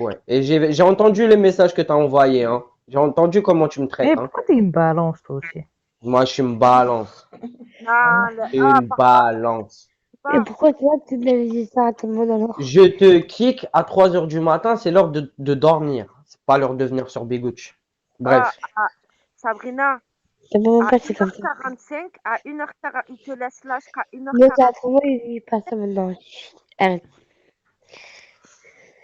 Ouais. Et j'ai entendu les messages que tu as envoyés, hein. J'ai entendu comment tu me traites, Eh, hein. pourquoi t'es une balance, toi aussi? Moi, je suis une balance. Non, Une balance. pas. Et pourquoi toi, tu m'avais dit ça à tout le monde alors? Je te kick à 3 heures du matin, c'est l'heure de dormir. C'est pas l'heure de venir sur Bigouch. Ah, Bref. Sabrina, Ça m'a même à passé comme ça. 1h45, à 1h40, il te laisse là jusqu'à Mais c'est 1h40. à moi, il passe ça maintenant. Arrête.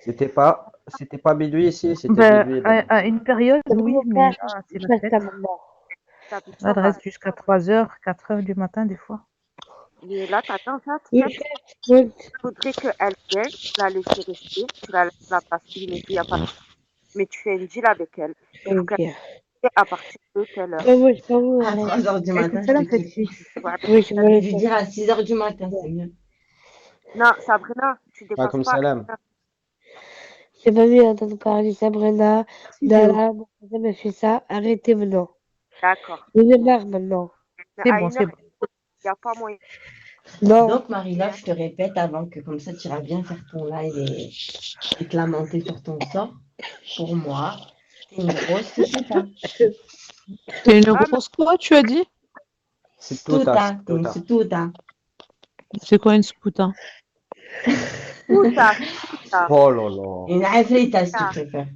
C'était pas Bidouille ici, c'était Ben, Bidouille là-bas. à une période, C'est oui, mon mais père là, c'est qui la passe fête. ça maintenant. T'habites Là, elle sauvage. reste jusqu'à 3h, 4h du matin, des fois. Mais là, t'attends ça, Oui, peut-être oui. il faudrait qu'elle vienne, tu la laisses rester, tu la laisses la passer, mais il y a pas. Mais tu fais une deal avec elle. Il faut Ok. qu'elle vienne à partir de telle heure. C'est pas vous, À arrête. 3 heures du matin, Écoute, je ça, te en fait, kiffe. si. Ouais. Oui, c'est T'aurais moi dû dire à 6 heures du matin, c'est mieux. Non, Sabrina, tu Pas dépasses comme pas. Salam. J'ai pas vu entendre parler Sabrina, Si, Dala, mon cousin m'a fait ça. Arrêtez maintenant. D'accord. J'en ai marre maintenant. Mais c'est à bon, une heure, c'est bon. il n'y a pas moyen. Non. Donc, Marie-Laure, je te répète avant que comme ça tu iras bien faire ton live et te lamenter sur ton sort. Pour moi, t'es une grosse putain. T'es une Ah, mais grosse quoi, tu as dit? C'est tout à, c'est T'es tout une à. stuta. C'est quoi une spoutin? tout ça. Oh là là. Une afrita si tu Ah, préfères.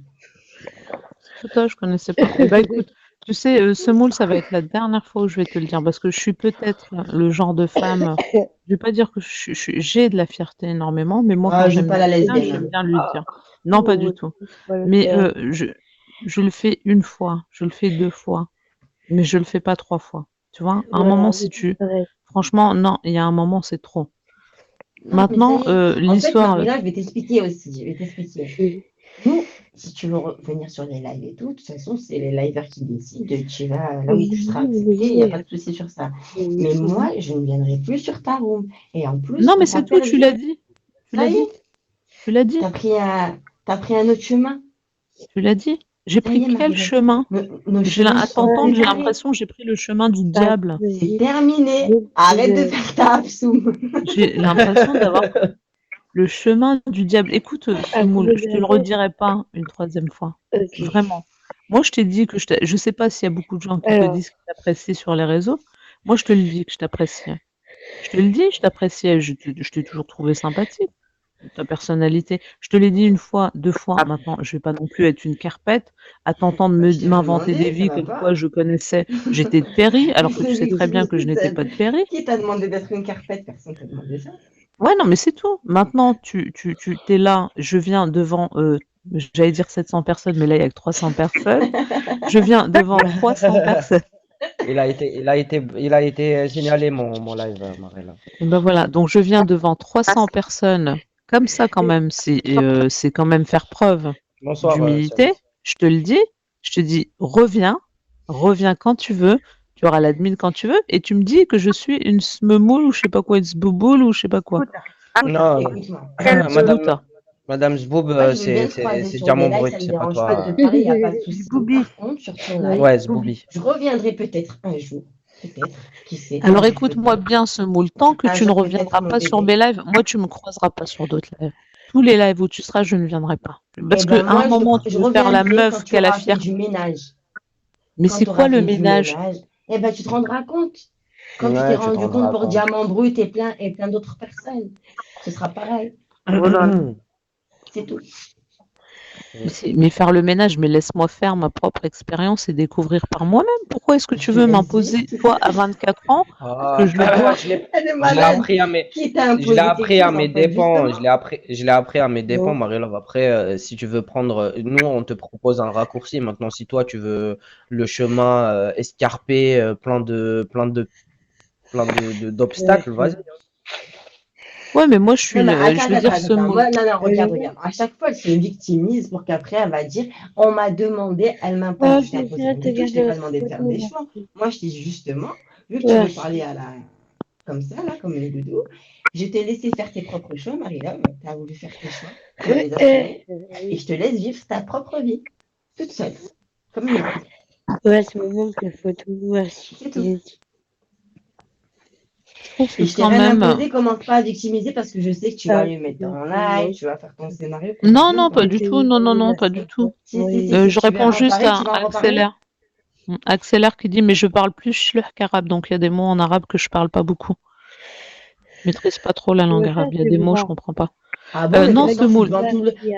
Spoutin, je connaissais pas. Eh ben, écoute, tu sais, semoule, ça va être la dernière fois où je vais te le dire, parce que je suis peut-être le genre de femme. Je vais pas dire que j'ai de la fierté énormément, mais moi, quand Ah, joue j'aime pas la quelqu'un, lesbienne. j'aime Hein. bien lui dire. Non, pas du tout. Mais je le fais une fois, je le fais 2 fois, mais je le fais pas 3 fois. Tu vois, à un moment, si tu. Franchement, non, il y a un moment, c'est trop. Non, mais ça Maintenant, y est. En fait, l'histoire. Marie-Laure, je vais t'expliquer aussi. Je vais t'expliquer. Nous, si tu veux revenir sur les lives et tout, de toute façon, c'est les liveurs qui décident. Tu vas là où tu seras accepté, il n'y a pas de souci sur ça. Mais moi, je ne viendrai plus sur ta room. Et en plus, Non, on mais t'a c'est tout, tu perdu. l'as dit. Tu Ça l'as y dit. est, Tu l'as dit. t'as pris un autre chemin. Tu l'as dit. J'ai Ça y pris est, quel Marie-Laure. chemin? Nos chemins À sont t'entendre, j'ai séparés. l'impression que j'ai pris le chemin du diable. C'est terminé. Arrête de faire ta absoum. J'ai l'impression d'avoir pris le chemin du diable. Écoute, Semoule, je te le redirai pas une 3e fois. Vraiment. Moi, je t'ai dit que je sais pas s'il y a beaucoup de gens qui te disent qu'ils t'apprécient sur les réseaux. Moi, je te le dis que je t'appréciais. Je te le dis, je t'appréciais. Je t'ai toujours trouvé sympathique. Ta personnalité. Je te l'ai dit 1 fois, 2 fois. Maintenant, je vais pas non plus être une carpette à t'entendre m'inventer des vies comme quoi je connaissais. J'étais de Perry, alors que tu sais très bien que je n'étais pas de Perry. Qui t'a demandé d'être une carpette? Personne t'a demandé ça. Ouais, non, mais c'est tout. Maintenant, tu t'es là, je viens devant, j'allais dire 700 personnes, mais là, il y a que 300 personnes. Je viens devant 300 personnes. Il a été signalé mon live, Marella. Et ben voilà, donc je viens devant 300 personnes. Comme ça, quand même, c'est quand même faire preuve Bonsoir, d'humilité. Cyrus. Je te le dis. Je te dis, reviens quand tu veux. Tu auras l'admin quand tu veux. Et tu me dis que je suis une smemoule ou je sais pas quoi, une sbouboule ou je sais pas quoi. Non, Écoute-moi. Madame Zboob, Moi, je veux bien te croiser c'est sur Diamant des lives, ça Brut, ne me c'est pas dérange pas de toi. te parler, il n'y a pas de souci. Par contre, sur ton live, Ouais, Zboobi. je reviendrai peut-être un jour. Peut-être, qui sait. Alors écoute-moi bien, Semoule. Tant que Un tu ne jour, reviendras peut-être, mon pas sur bébé. mes lives, moi, tu me croiseras pas sur d'autres lives. Tous les lives où tu seras, je ne viendrai pas. Parce Eh que ben à un moi, moment, tu je veux faire la reviendrai quand meuf tu qui a la auras fait fierté. du ménage. Mais Quand c'est tu auras quoi le fait du ménage? ménage, eh ben tu te rendras compte. Quand tu t'es Ouais, tu te rendu compte rendras pour compte. Diamant Brut et plein d'autres personnes, ce sera pareil. C'est tout. Mais faire le ménage, mais laisse-moi faire ma propre expérience et découvrir par moi-même. Pourquoi est-ce que tu veux m'imposer, toi, à 24 ans, que je le dois? Je l'ai Elle est je l'ai malade. appris à mes, Qui t'a je l'ai imposé quelque appris à chose, mes en fait, dépens. justement? Je l'ai appris à mes dépens, Marie-Laure. Après, si tu veux prendre, nous, on te propose un raccourci. Maintenant, si toi, tu veux le chemin escarpé, d'obstacles, vas-y. Ouais, mais moi, je suis Non, mais une, je veux dire, attends. semoule. Moi, non, regarde. À chaque fois, elle se victimise pour qu'après, elle va dire, on m'a demandé, elle m'a pas dit, je t'ai imposé rien du tout, je t'ai pas demandé de faire des choix. Moi, je dis justement, vu que tu veux parler comme ça, là, comme les doudous, je t'ai laissé faire tes propres choix, Marie-Laure, tu as voulu faire tes choix, tu vas les assumer, et je te laisse vivre ta propre vie, toute seule, comme une grande. Ouais, c'est mon oncle, faut tout. C'est tout. Je trouve que Et je t'ai quand rien même. imposé, commence pas à victimiser parce que je sais que tu vas lui mettre en live, tu vas faire ton scénario. Non, non, pas du tout. Non, non, non, pas du tout. Je Tu réponds verras en juste pareil, à tu vas en reparler. Accélère. Accélère qui dit, mais je parle plus shluh qu'arabe, donc il y a des mots en arabe que je parle pas beaucoup. Je maîtrise pas trop la langue arabe, il y a des mots je comprends pas. Ah bon, mais non, pourtant, semoule.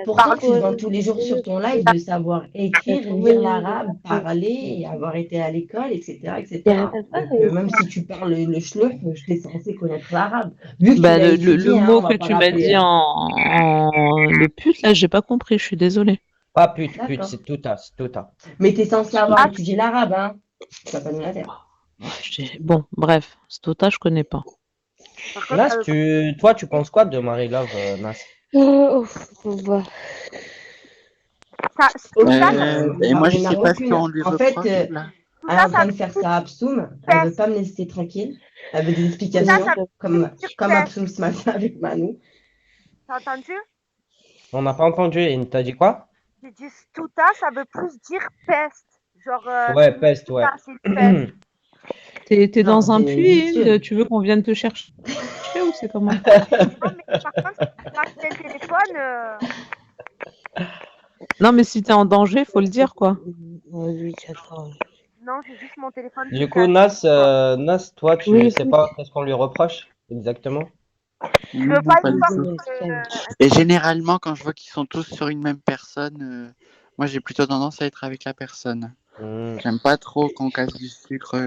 pourtant, tu demandes tous les jours sur ton live de savoir écrire, lire l'arabe, parler, et avoir été à l'école, etc. etc. Donc, même si tu parles le shlouf, je t'ai censé connaître l'arabe. Vu que tu l'as étudié, Le hein, mot on va que pas tu m'as rappeler, dit hein. le pute, là, j'ai pas compris, je suis désolée. Pas pute, D'accord. c'est tout à, c'est tout à. Mais t'es censé avoir étudié l'arabe, hein. Tu vas pas nous la faire. Bon, bref, Stota, je connais pas. Nas, toi, tu penses quoi de Marie Love, Nas? Et moi, je sais pas ce qu'on lui En fait, reproche, là. elle est en train de faire ça à Absoum. Elle veut pas me laisser tranquille. Elle veut des explications, comme Absoum ce matin avec Manu. T'as entendu? On n'a pas entendu. Il t'a dit quoi? J'ai dit Stuta, ça veut plus dire peste. Genre, ouais, peste, ouais. T'es dans un puits, tu veux qu'on vienne te chercher ou c'est comment? Non, mais par contre, si tu passes le téléphone. Non, mais si t'es en danger, faut le dire, quoi. Non, j'ai juste mon téléphone. Du coup, Nas, toi, tu sais pas qu'est-ce qu'on lui reproche exactement? Je veux pas une Et généralement, quand je vois qu'ils sont tous sur une même personne, moi j'ai plutôt tendance à être avec la personne. J'aime pas trop qu'on casse du sucre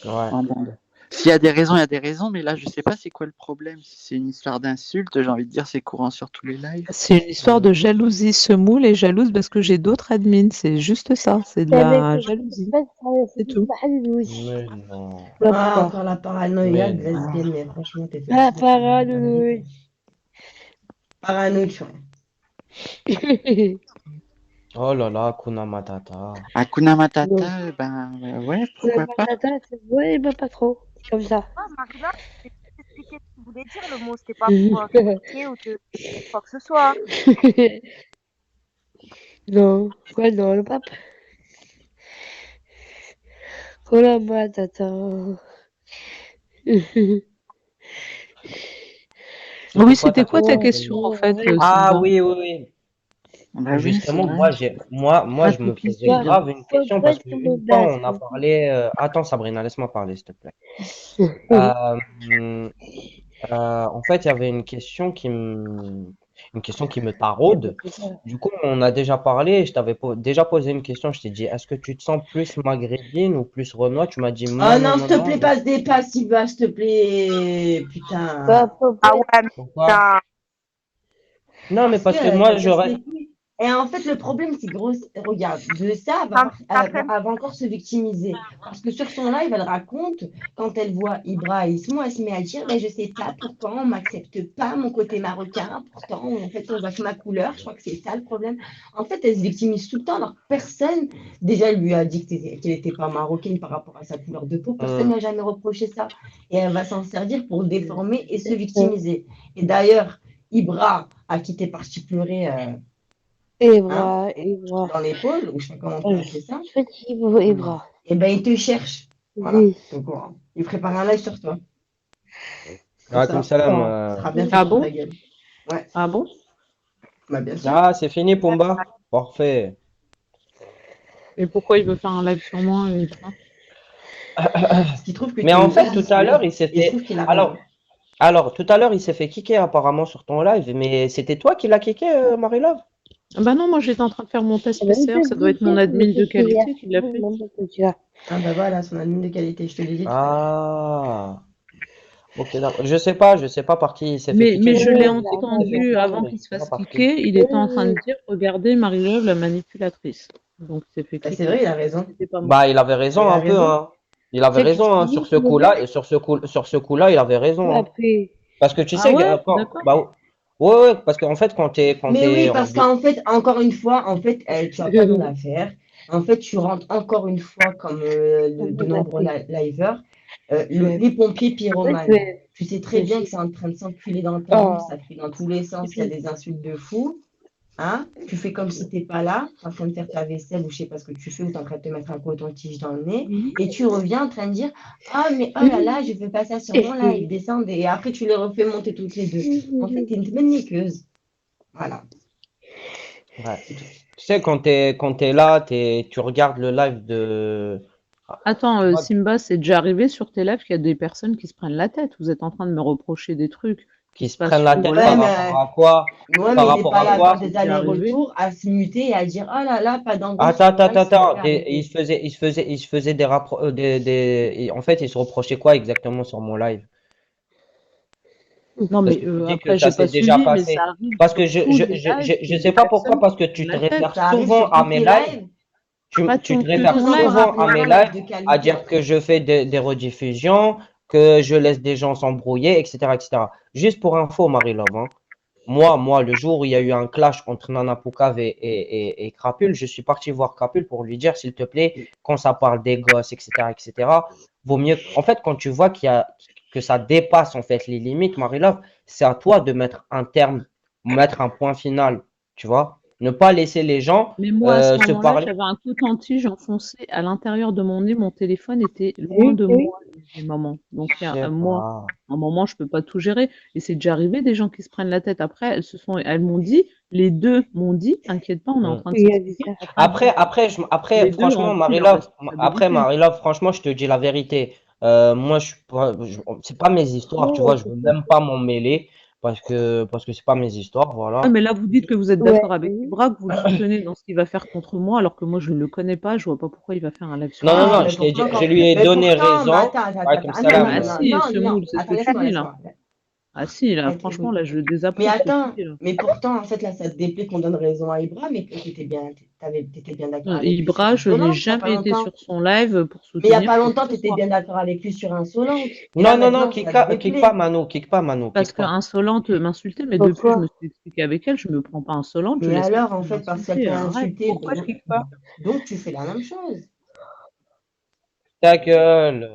en bande. S'il y a des raisons, il y a des raisons, mais là je sais pas c'est quoi le problème. Si c'est une histoire d'insulte, j'ai envie de dire c'est courant sur tous les lives. C'est une histoire de jalousie. Semoule est jalouse parce que j'ai d'autres admins. C'est juste ça. C'est de la jalousie. C'est tout. Mais non. Ah, encore la paranoïa de lesbienne, mais franchement, t'es fait. La paranoïa. Paranoïa. Oh là là, Hakuna Matata. Hakuna Matata, ouais, pourquoi pas. Ouais, pas trop. Comme ça. Ah, Marina, je t'ai expliqué ce que tu voulais dire le mot. C'était pas pour critiquer ou quoi que ce soit. Non, quoi, non, le pape. Hakuna Matata. Oui, c'était quoi ta question en fait? Ah oui, oui, oui. Bah Justement, oui, moi, je me posais grave une question parce qu'une fois, on a parlé. Attends, Sabrina, laisse-moi parler, s'il te plaît. En fait, il y avait une question qui me taraude. Du coup, on a déjà parlé. Je t'avais déjà posé une question. Je t'ai dit, est-ce que tu te sens plus maghrébine ou plus renois? Tu m'as dit, Oh non, non, s'il te plaît, passe des passes, il va, s'il te plaît. Putain. Ah ouais, Pourquoi? Non, mais parce que moi, je reste. Et en fait, le problème, c'est gros. Regarde, de ça, elle va encore se victimiser. Parce que sur son live, elle raconte, quand elle voit Ibra et Ismo, elle se met à dire je sais pas pourquoi on m'accepte pas mon côté marocain. Pourtant, en fait, on voit que ma couleur. Je crois que c'est ça le problème. En fait, elle se victimise tout le temps. Alors, personne, déjà, lui a dit qu'elle n'était pas marocaine par rapport à sa couleur de peau. Personne n'a jamais reproché ça. Et elle va s'en servir pour déformer et se victimiser. Et d'ailleurs, Ibra, à qui t'es parti pleurer. Ibra. Dans l'épaule, ou je sais pas comment on appelle ça. Ibra. Et ben il te cherche. Voilà. Donc, il prépare un live sur toi. Comme salam. Ah bon? Ouais. Ah bon? Bah, bien sûr. Ah, c'est fini, Pumba. Parfait. Et pourquoi il veut faire un live sur moi Parce qu'il trouve que mais en fait, tout à l'heure, il s'est fait. Alors, tout à l'heure, il s'est fait kicker apparemment sur ton live, mais c'était toi qui l'as kické, Marie-Love? Bah non, moi j'étais en train de faire mon test PCR, ça doit être mon admin de qualité qui l'a fait. Ah bah voilà, son admin de qualité, je te l'ai dit. Ah. Ok, d'accord. Je sais pas par qui il s'est fait kicker. Mais je l'ai entendu avant qu'il se fasse kicker, il était en train de dire regardez Marie-Love la manipulatrice. Donc c'est fait kicker. C'est vrai, il a raison. Bah, il avait raison un peu, hein. Il avait raison hein, sur ce coup-là, et sur ce coup-là, il avait raison. Hein. Parce que tu sais, ouais, parce qu'en fait, quand oui, parce qu'en fait, encore une fois, en fait, tu vas pas dans l'affaire. En fait, tu rentres encore une fois comme de nombreux liveurs. Les pompiers pyromanes. Tu sais très bien que c'est en train de s'enculer dans le temps, ça crie dans tous les sens, il y a des insultes de fou. Hein, tu fais comme si tu n'es pas là, en train de faire ta vaisselle ou je sais pas ce que tu fais, ou tu es en train de te mettre un coton-tige dans le nez, et tu reviens en train de dire ah, mais oh là là, je fais pas ça sur mon live, descends, et après tu les refais monter toutes les deux. En fait, tu es une bonne niqueuse. Voilà. Ouais. Tu sais, quand t'es là, tu regardes le live de. Attends, Simba, c'est déjà arrivé sur tes lives qu'il y a des personnes qui se prennent la tête. Vous êtes en train de me reprocher des trucs qui se prennent la tête par rapport à quoi? Ouais, mais il n'est pas là à faire des allers-retours, à se muter et à dire oh là là, pas d'angoisse. Attends. Il se faisait des en fait, il se reprochait quoi exactement sur mon live? Non, mais après, j'ai pas suivi, mais ça arrive. Parce que je sais pas pourquoi, parce que tu te réfères souvent à mes lives. Tu te réfères souvent à mes lives à dire que je fais des rediffusions, que je laisse des gens s'embrouiller, etc., etc. Juste pour info, Marie-Love, hein. Moi, le jour où il y a eu un clash entre Nana Poucave et Crapule, je suis parti voir Crapule pour lui dire, s'il te plaît, quand ça parle des gosses, etc., vaut mieux. En fait, quand tu vois que ça dépasse en fait les limites, Marie-Love, c'est à toi de mettre un terme, mettre un point final, tu vois. Ne pas laisser les gens Mais moi, à ce se moment-là, parler. j'avais un coton-tige enfoncé à l'intérieur de mon nez. Mon téléphone était loin de moi des moments. Donc, il y a un moment, je peux pas tout gérer. Et c'est déjà arrivé des gens qui se prennent la tête. Après, elles m'ont dit, les deux m'ont dit, t'inquiète pas, on est en train de s'expliquer. Après, franchement, Marie-Love, franchement, je te dis la vérité. Moi, c'est pas mes histoires, tu vois, je veux même pas m'en mêler. Parce que c'est pas mes histoires, voilà. Ah, mais là, vous dites que vous êtes d'accord avec Ibra, que vous le soutenez dans ce qu'il va faire contre moi, alors que moi, je ne le connais pas, je vois pas pourquoi il va faire un live sur moi. Non, je lui ai donné raison. Si, Semoule, c'est ce que tu dis, là. Ah si, là, franchement, là, je le désapprouve. Mais attends, mais pourtant, en fait, là, ça te déplaît qu'on donne raison à Ibra, mais que tu étais bien d'accord avec lui. Ibra, je n'ai jamais été sur son live pour soutenir. Mais il n'y a pas longtemps, tu étais bien d'accord avec lui sur Insolente. Non, kick pas Mano. Parce qu'Insolente m'insultait, mais depuis que je me suis expliqué avec elle, je ne me prends pas Insolente. Mais alors, en fait, parce qu'elle t'a insulté, pourquoi je kick pas? Donc tu fais la même chose. Ta gueule.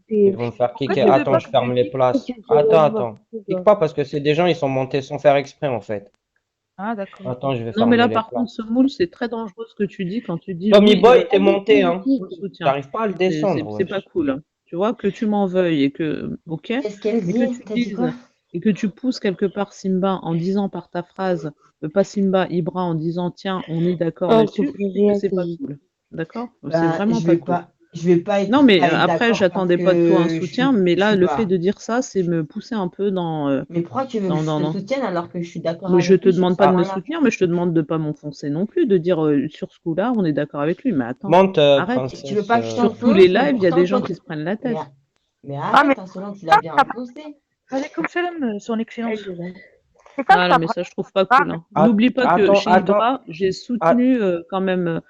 Ils vont me faire kicker. Attends, je ferme les places. Attends. Kick pas parce que c'est des gens, ils sont montés sans faire exprès en fait. Ah d'accord. Attends, je vais non mais là les par contre, Semoule, c'est très dangereux ce que tu dis quand tu dis. Tommy Boy, t'es monté, hein. T'arrives pas à le descendre. C'est pas cool. Hein. Tu vois, que tu m'en veuilles et que. Ok. Qu'est-ce qu'elle dit? Et que tu pousses quelque part Simba en disant par ta phrase, pas Simba, Ibra en disant tiens, on est d'accord là-dessus, c'est pas cool. D'accord? C'est vraiment pas cool. Je vais pas être. Non, mais après, j'attendais pas de toi un soutien, mais là, le fait de dire ça, c'est me pousser un peu dans. Mais pourquoi tu veux que je te soutienne alors que je suis d'accord avec lui? Je te demande pas de me soutenir, mais je te demande de pas m'enfoncer non plus, de dire sur ce coup-là, on est d'accord avec lui. Mais attends, arrête. Tu veux pas que je sur tous les lives, il y a des gens qui se prennent la tête. Mais arrête, Insolente, tu l'as bien enfoncé. Alaikum salam, son excellence. Voilà, mais ça, je trouve pas cool. Hein. N'oublie pas que chez Ibra, j'ai soutenu quand même.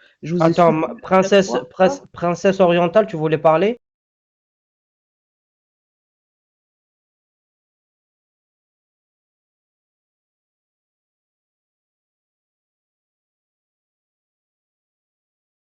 Princesse orientale, tu voulais parler?